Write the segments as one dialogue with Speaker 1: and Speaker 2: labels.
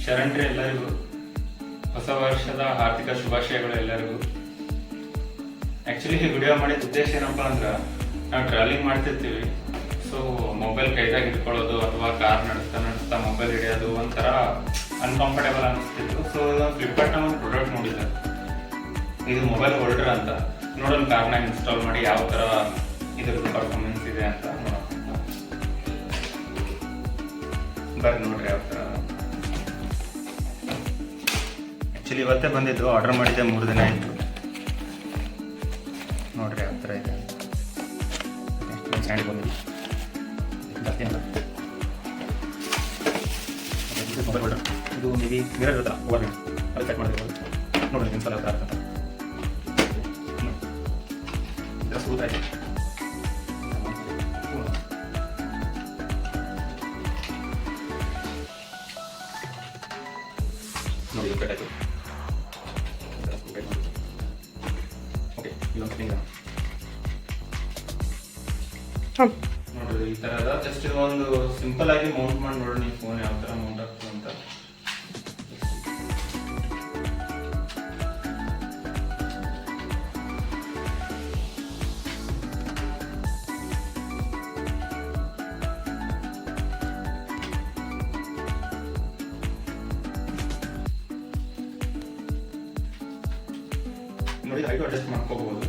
Speaker 1: ಶರಣ್ರಿ ಎಲ್ಲರಿಗೂ ಹೊಸ ವರ್ಷದ ಹಾರ್ದಿಕ ಶುಭಾಶಯಗಳು ಎಲ್ಲರಿಗೂ. ಆ್ಯಕ್ಚುಲಿ ಈ ವಿಡಿಯೋ ಮಾಡಿದ ಉದ್ದೇಶ ಏನಪ್ಪ ಅಂದ್ರೆ, ನಾವು ಟ್ರಾವೆಲಿಂಗ್ ಮಾಡ್ತಿರ್ತೀವಿ. ಸೊ ಮೊಬೈಲ್ ಕೈದಾಗ ಇಟ್ಕೊಳ್ಳೋದು ಅಥವಾ ಕಾರ್ ನಡೆಸ್ತಾ ಮೊಬೈಲ್ ಹಿಡಿಯೋದು ಒಂಥರ ಅನ್ಕಂಫರ್ಟೇಬಲ್ ಅನಿಸ್ತಿತ್ತು. ಸೊ ಫ್ಲಿಪ್ಕಾರ್ಟ್ನ ಒಂದು ಪ್ರಾಡಕ್ಟ್ ನೋಡಿದ್ದೆ, ಇದು ಮೊಬೈಲ್ ಹೋಲ್ಡರ್ ಅಂತ. ನೋಡೋಣ ಕಾರ್ನಾಗ ಇನ್ಸ್ಟಾಲ್ ಮಾಡಿ ಯಾವ ಥರ ಇದ್ರದ್ದು ಪರ್ಫಾರ್ಮೆನ್ಸ್ ಇದೆ ಅಂತ ನೋಡೋಣ. ಬರ್ರಿ ನೋಡ್ರಿ ಯಾವ ಥರ. ಆ್ಯಕ್ಚುಲಿ ಇವತ್ತೇ ಬಂದಿದ್ದು, ಆರ್ಡರ್ ಮಾಡಿದ್ದೆ 3 ದಿನ ಆಯಿತು. ನೋಡ್ರಿ ಯಾವ ಥರ ಇದೆ. ಸ್ಟ್ಯಾಂಡ್ ಬಂದಿದ್ದು ಜಾಸ್ತಿ ಅಂತ ಮೊಬೈಲ್ ಹೋಲ್ಡರ್. ಇದು ಮೇಬಿ ಮಿರರ್ ಇರುತ್ತಲ್ಲ ಓವರ್ ಅದು ಸೆಟ್ ಮಾಡಿದ್ರೆ ನೋಡ್ರಿ ಇನ್ಸ್ಟಾಲ್ ಆಗ್ತಾ ಇರ್ತಂತ. ಇದರ ಸ್ಮೂತ್ ಆಯಿತು. ನೋಡಿ ಇದು ಆಯಿತು. ಓಕೆ ಇದೊಂದು ಕ್ಲೀನ್ ನೋಡ್ರಿ ಈ ಥರ ಅದ. ಜಸ್ಟ್ ಒಂದು ಸಿಂಪಲ್ ಆಗಿ ಮೌಂಟ್ ಮಾಡಿ ನೋಡ್ರಿ ನೀವು ಫೋನ್ ಯಾವ ಥರ ಮೌಂಟ್ ಆಗ್ತದೆ ಅಂತ. ನೋಡಿ ಹೈಟ್ ಅಡ್ಜಸ್ಟ್ ಮಾಡ್ಕೋಬಹುದು.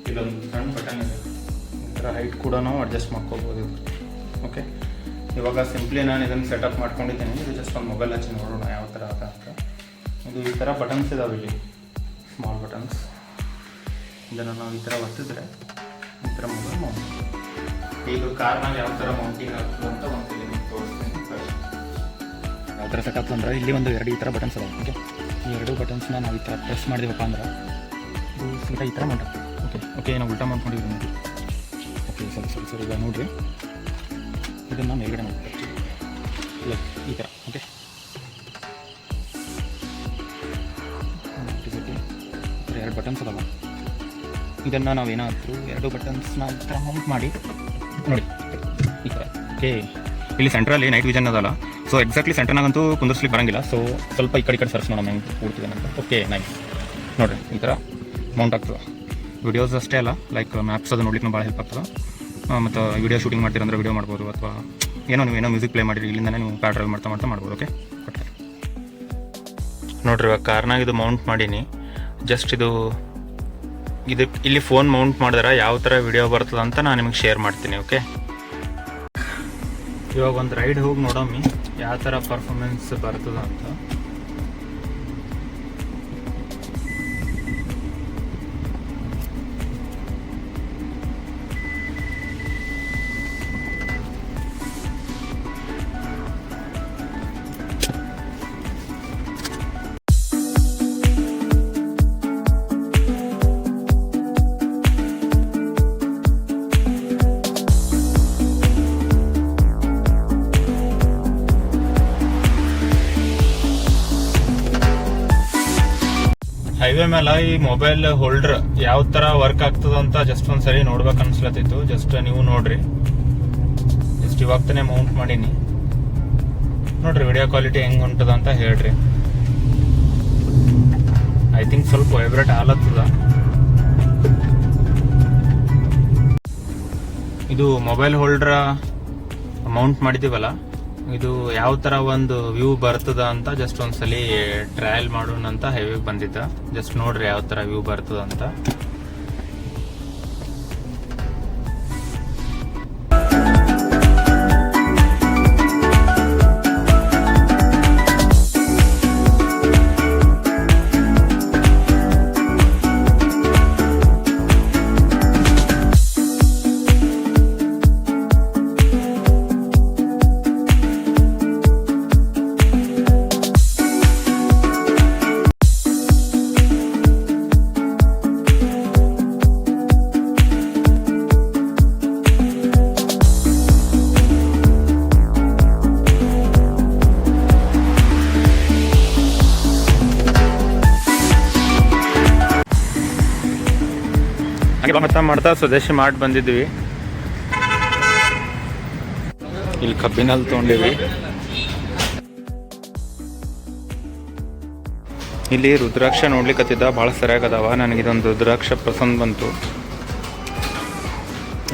Speaker 1: ಇಲ್ಲೊಂದು ಸಣ್ಣ ಬಟನ್ ಇದೆ, ಈ ಥರ ಹೈಟ್ ಕೂಡ ನಾವು ಅಡ್ಜಸ್ಟ್ ಮಾಡ್ಕೋಬಹುದು. ಓಕೆ, ಇವಾಗ ಸಿಂಪ್ಲಿ ನಾನು ಇದನ್ನು ಸೆಟಪ್ ಮಾಡ್ಕೊಂಡಿದ್ದೀನಿ. ಇದು ಜಸ್ಟ್ ಒಂದು ಮೊಬೈಲ್ ಹಚ್ಚಿ ನೋಡೋಣ ಯಾವ ಥರ ಅದ ಅಂತ. ಇದು ಈ ಥರ ಬಟನ್ಸ್ ಇದಾವೆ ಇಲ್ಲಿ, ಸ್ಮಾಲ್ ಬಟನ್ಸ್. ಇದನ್ನು ನಾವು ಈ ಥರ ಒತ್ತಿದ್ರೆ ಈ ಥರ ಮೊಬೈಲ್ ಮೌಂಟ್. ಈಗ ಕಾರ್ನಾಗ ಯಾವ ಥರ ಮೌಂಟಿಂಗ್ ಆಗ್ತದೆ ಅಂತ ಒಂದ್ಸಲಿ ನಿಮ್ಗೆ ತೋರಿಸ್ತೀನಿ.
Speaker 2: ಯಾವ ಥರ ಸೆಟಪ್ ಅಂದ್ರೆ ಇಲ್ಲಿ ಒಂದು 2 ಈ ಥರ ಬಟನ್ಸ್ ಅದಾವೆ. ಓಕೆ, ಈ 2 ಬಟನ್ಸ್ನ ನಾವು ಈ ಥರ ಪ್ರೆಸ್ ಮಾಡಿದೀವಪ್ಪ ಅಂದ್ರೆ ಇದು ಸೀದಾ ಈ ಥರ ಮೌಂಟ್ ಆಗ್ತದೆ. ಓಕೆ ನಾವು ಉಲ್ಟಾ ಮಾಡ್ಕೊಂಡಿದ್ದೀವಿ ನೋಡಿ. ಓಕೆ ಸರಿ ಈಗ ನೋಡಿರಿ, ಇದನ್ನು ಮೇಲ್ಗಡೆ ಮಾಡ್ತೀವಿ ಲೈಕ್ ಈ ಥರ. ಓಕೆ, ಈ ಥರ 2 ಬಟನ್ಸ್ ಅದಾವ. ಇದನ್ನು ನಾವೇನಾದರೂ 2 ಬಟನ್ಸ್ನ ಈ ಥರ ಮೌಂಟ್ ಮಾಡಿ ನೋಡಿ ಈ ಥರ. ಓಕೆ, ಇಲ್ಲಿ ಸೆಂಟ್ರಲ್ಲಿ ನೈಟ್ ವಿಷನ್ ಅದಲ್ಲ. ಸೊ ಎಕ್ಸಾಕ್ಟ್ಲಿ ಸೆಂಟರ್ನಾಗಂತೂ ಕುಂದರ್ಸ್ಲಿಕ್ಕೆ ಬರೋಂಗಿಲ್ಲ. ಸೊ ಸ್ವಲ್ಪ ಈ ಕಡೆ ಸರ್ಚ್ ಮಾಡೋಣ ಹೆಂಗೆ ಕೂಡ್ತಿದೆ ಅಂತ. ಓಕೆ ನೈಸ್, ನೋಡಿರಿ ಈ ಥರ ಮೌಂಟ್ ಆಗ್ತದೆ. ವಿಡಿಯೋಸ್ ಅಷ್ಟೇ ಅಲ್ಲ, ಲೈಕ್ ಮ್ಯಾಪ್ಸ್ ಅದು ನೋಡ್ಲಿಕ್ಕೆ ಭಾಳ ಹೆಲ್ಪ್ ಆಗ್ತದೆ. ಮತ್ತು ವಿಡಿಯೋ ಶೂಟಿಂಗ್ ಮಾಡ್ತೀರಂದ್ರೆ ವಿಡಿಯೋ ಮಾಡ್ಬೋದು, ಅಥವಾ ಏನೋ ಮ್ಯೂಸಿಕ್ ಪ್ಲೇ ಮಾಡಿರಿ ಇಲ್ಲಿಂದನೇ ನೀವು ಕಾರ್ ಡ್ರೈವ್ ಮಾಡ್ತಾ ಮಾಡ್ಬೋದು. ಓಕೆ, ನೋಡಿರಿ ಇವಾಗ ಕಾರ್ನಾಗ ಇದು ಮೌಂಟ್ ಮಾಡೀನಿ. ಜಸ್ಟ್ ಇದು ಇಲ್ಲಿ ಫೋನ್ ಮೌಂಟ್ ಮಾಡಿದ್ರೆ ಯಾವ ಥರ ವಿಡಿಯೋ ಬರ್ತದೆ ಅಂತ ನಾನು ನಿಮಗೆ ಶೇರ್ ಮಾಡ್ತೀನಿ. ಓಕೆ, ಇವಾಗ ಒಂದು ರೈಡ್ ಹೋಗಿ ನೋಡಮ್ಮಿ ಯಾವ ಥರ ಪರ್ಫಾರ್ಮೆನ್ಸ್ ಬರ್ತದ ಅಂತ. ಹೈವೇ ಮೇಲೆ ಈ ಮೊಬೈಲ್ ಹೋಲ್ಡರ್ ಯಾವ ಥರ ವರ್ಕ್ ಆಗ್ತದ ಅಂತ ಜಸ್ಟ್ ಒಂದ್ಸರಿ ನೋಡ್ಬೇಕು ಅನ್ಸ್ಲತ್ತಿತ್ತು. ಜಸ್ಟ್ ನೀವು ನೋಡ್ರಿ, ಜಸ್ಟ್ ಇವಾಗ ತಾನೇ ಮೌಂಟ್ ಮಾಡೀನಿ. ನೋಡ್ರಿ ವಿಡಿಯೋ ಕ್ವಾಲಿಟಿ ಹೆಂಗೆ ಉಂಟದ ಅಂತ ಹೇಳ್ರಿ. ಐ ಥಿಂಕ್ ಸ್ವಲ್ಪ ವೈಬ್ರೇಟ್ ಆಲತ್ತದ. ಇದು ಮೊಬೈಲ್ ಹೋಲ್ಡರ್ ಮೌಂಟ್ ಮಾಡಿದೀವಲ್ಲ, ಇದು ಯಾವ ಥರ ಒಂದು ವ್ಯೂ ಬರ್ತದ ಅಂತ ಜಸ್ಟ್ ಒಂದ್ಸಲಿ ಟ್ರಯಲ್ ಮಾಡೋಣ ಅಂತ ಹೈವೇಗೆ ಬಂದಿದ್ದ. ಜಸ್ಟ್ ನೋಡ್ರಿ ಯಾವ ಥರ ವ್ಯೂ ಬರ್ತದ ಅಂತ. ಮಾಡ್ತಾ ಸ್ವದೇಶಿ ಮಾಡಿ ಬಂದಿದ್ವಿ. ಇಲ್ಲಿ ಕಬ್ಬಿನಲ್ಲಿ ತೊಗೊಂಡಿವಿ. ಇಲ್ಲಿ ರುದ್ರಾಕ್ಷ ನೋಡ್ಲಿಕ್ಕತ್ತಿದ್ದ ಭಾಳ ಸರಿಯಾಗದಾವ. ನನಗಿದೊಂದು ರುದ್ರಾಕ್ಷ ಪಸಂದ್ ಬಂತು.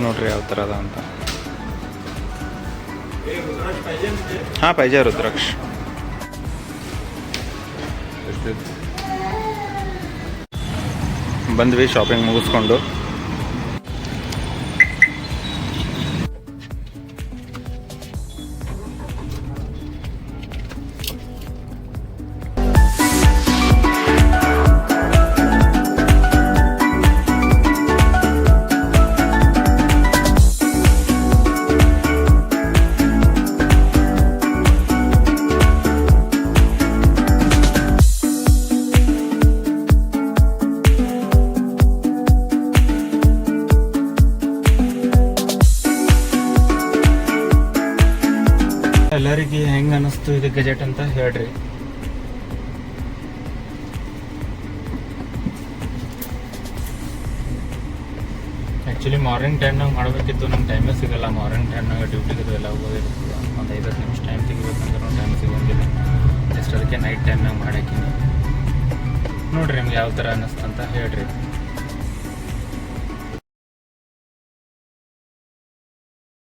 Speaker 2: ನೋಡ್ರಿ ಯಾವ ಥರ ಅದ ಅಂತ. ಹಾಂ ಪಾಯ್ಜೆ ರುದ್ರಾಕ್ಷ. ಬಂದ್ವಿ ಶಾಪಿಂಗ್ ಮುಗಿಸ್ಕೊಂಡು. ಎಲ್ಲರಿಗೆ ಹೆಂಗೆ ಅನ್ನಿಸ್ತು ಇದು ಗೆಜೆಟ್ ಅಂತ ಹೇಳ್ರಿ. ಆ್ಯಕ್ಚುಲಿ ಮಾರ್ನಿಂಗ್ ಟೈಮ್ನಾಗ ಮಾಡಬೇಕಿತ್ತು, ನಮ್ಗೆ ಟೈಮೇ ಸಿಗಲ್ಲ. ಮಾರ್ನಿಂಗ್ ಟೈಮ್ನಾಗ ಡ್ಯೂಟಿಗೆ ಎಲ್ಲ ಹೋಗೋದಿರ್ತದೆ. ಒಂದು 5 ನಿಮಿಷ ಟೈಮ್ ತೆಗಿಬೇಕಂದ್ರೆ ಟೈಮ್ ಸಿಗೋಂಗಿಲ್ಲ. ಜಸ್ಟ್ ಅದಕ್ಕೆ ನೈಟ್ ಟೈಮ್ನಾಗ ಮಾಡಾಕಿನಿ. ನೋಡಿರಿ ನಿಮ್ಗೆ ಯಾವ ಥರ ಅನ್ನಿಸ್ತಂತ ಹೇಳ್ರಿ.